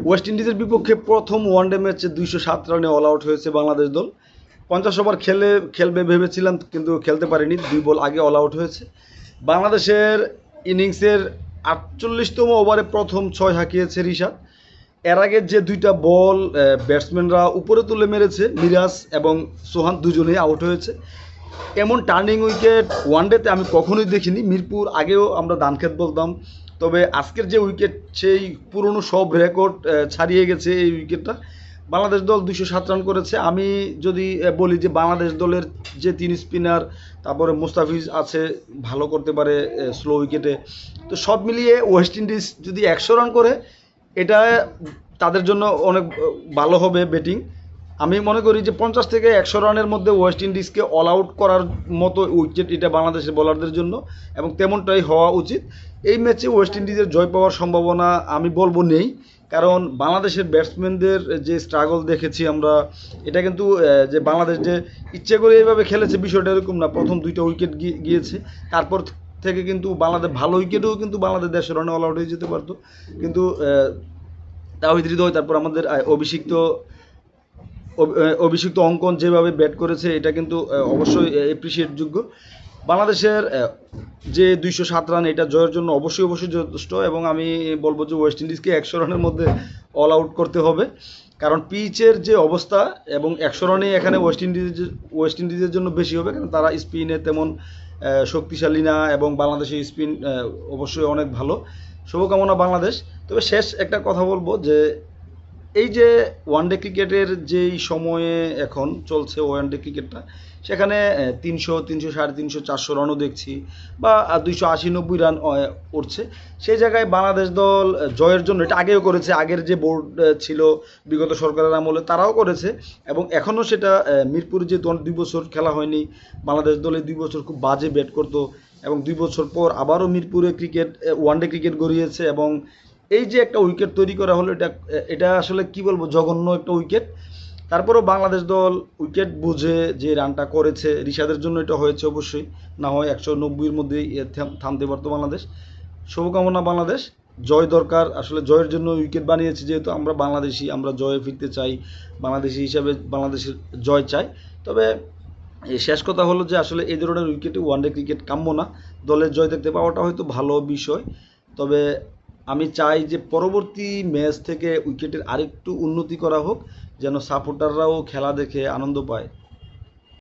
West ইন্ডিজের বিপক্ষে প্রথম ওয়ানডে ম্যাচে 207 রানে অল আউট হয়েছে বাংলাদেশ দল। 50 ওভার খেলবে ভেবেছিলাম, কিন্তু খেলতে পারেনি, 2 বল আগে অল আউট হয়েছে। বাংলাদেশের ইনিংসের 48তম ওভারে প্রথম 6 হাঁকিয়েছে রিশাদ। এর আগে যে 2টা বল ব্যাটসম্যানরা উপরে তুলে মেরেছে, মিরাজ এবং সোহান দুজনেই আউট হয়েছে। এমন টার্নিং উইকেট ওয়ানডেতে আমি কখনোই দেখিনি। মিরপুর আগেও আমরা ধানক্ষেত বলতাম, তবে আজকের যে উইকেট সেই পুরনো সব রেকর্ড ছাড়িয়ে গেছে এই উইকেটটা। বাংলাদেশ দল 207 রান করেছে। আমি যদি বলি যে বাংলাদেশ দলের যে 3 স্পিনার, তারপরে মুস্তাফিজ আছে, ভালো করতে পারে স্লো উইকেটে। তো সব মিলিয়ে ওয়েস্ট ইন্ডিজ যদি 100 রান করে, এটা তাদের জন্য অনেক ভালো হবে ব্যাটিং। আমি মনে করি যে 50 থেকে 100 রানের মধ্যে ওয়েস্ট ইন্ডিজকে অল আউট করার মতো উইকেট এটা বাংলাদেশের বোলারদের জন্য, এবং তেমনটাই হওয়া উচিত। এই ম্যাচে ওয়েস্ট ইন্ডিজের জয় পাওয়ার সম্ভাবনা আমি বলবো নেই, কারণ বাংলাদেশের ব্যাটসম্যানদের যে স্ট্রাগল দেখেছি আমরা, এটা কিন্তু যে বাংলাদেশ যে ইচ্ছে করে এইভাবে খেলেছে বিষয়টা এরকম না। প্রথম 2টা উইকেট গিয়েছে, তারপর থেকে কিন্তু বাংলাদেশ ভালো উইকেটেও কিন্তু বাংলাদেশ 150 রানে অল আউট হয়ে যেতে পারতো, কিন্তু তাওহিদ হৃদয়, তারপর আমাদের অভিষিক্ত অঙ্কন যেভাবে ব্যাট করেছে, এটা কিন্তু অবশ্যই এপ্রিসিয়েট যোগ্য। বাংলাদেশের যে 207 রান, এটা জয়ের জন্য অবশ্যই অবশ্যই যথেষ্ট, এবং আমি বলবো যে ওয়েস্ট ইন্ডিজকে 100 রানের মধ্যে অল আউট করতে হবে। কারণ পিচের যে অবস্থা, এবং 100 রানে এখানে ওয়েস্ট ইন্ডিজের জন্য বেশি হবে, কারণ তারা স্পিনে তেমন শক্তিশালী না, এবং বাংলাদেশের স্পিন অবশ্যই অনেক ভালো। শুভকামনা বাংলাদেশ। তবে শেষ একটা কথা বলবো যে এই যে ওয়ানডে ক্রিকেটের যেই সময়ে এখন চলছে ওয়ানডে ক্রিকেটটা, সেখানে 300, 300, 350, 400 রানও দেখছি, বা 280-90 রান উঠছে। সেই জায়গায় বাংলাদেশ দল জয়ের জন্য, এটা আগেও করেছে, আগের যে বোর্ড ছিল বিগত সরকারের আমলে তারাও করেছে, এবং এখনও সেটা মিরপুরে যে 2 বছর খেলা হয়নি, বাংলাদেশ দলে 2 বছর খুব বাজে ব্যাট করতো, এবং 2 বছর পর আবারও মিরপুরে ওয়ানডে ক্রিকেট গড়িয়েছে, এবং এই যে একটা উইকেট তৈরি করা হলো, এটা এটা আসলে কি বলবো, জঘন্য একটা উইকেট। তারপরেও বাংলাদেশ দল উইকেট বুঝে যে রানটা করেছে, রিশাদের জন্য এটা হয়েছে অবশ্যই, না হয় 190-এর মধ্যেই থামতে পারতো বাংলাদেশ। শুভকামনা বাংলাদেশ। জয় দরকার, আসলে জয়ের জন্য উইকেট বানিয়েছে, যেহেতু আমরা বাংলাদেশি, আমরা জয়ে ফিরতে চাই, বাংলাদেশি হিসাবে বাংলাদেশের জয় চাই। তবে এই শেষ কথা হলো যে আসলে এই ধরনের উইকেটে ওয়ানডে ক্রিকেট কাম্য না। দলের জয় দেখতে পাওয়াটা হয়তো ভালো বিষয়, তবে আমি চাই যে পরবর্তী ম্যাচ থেকে উইকেটের আরেকটু উন্নতি করা হোক, যেন সাপোর্টাররাও খেলা দেখে আনন্দ পায়।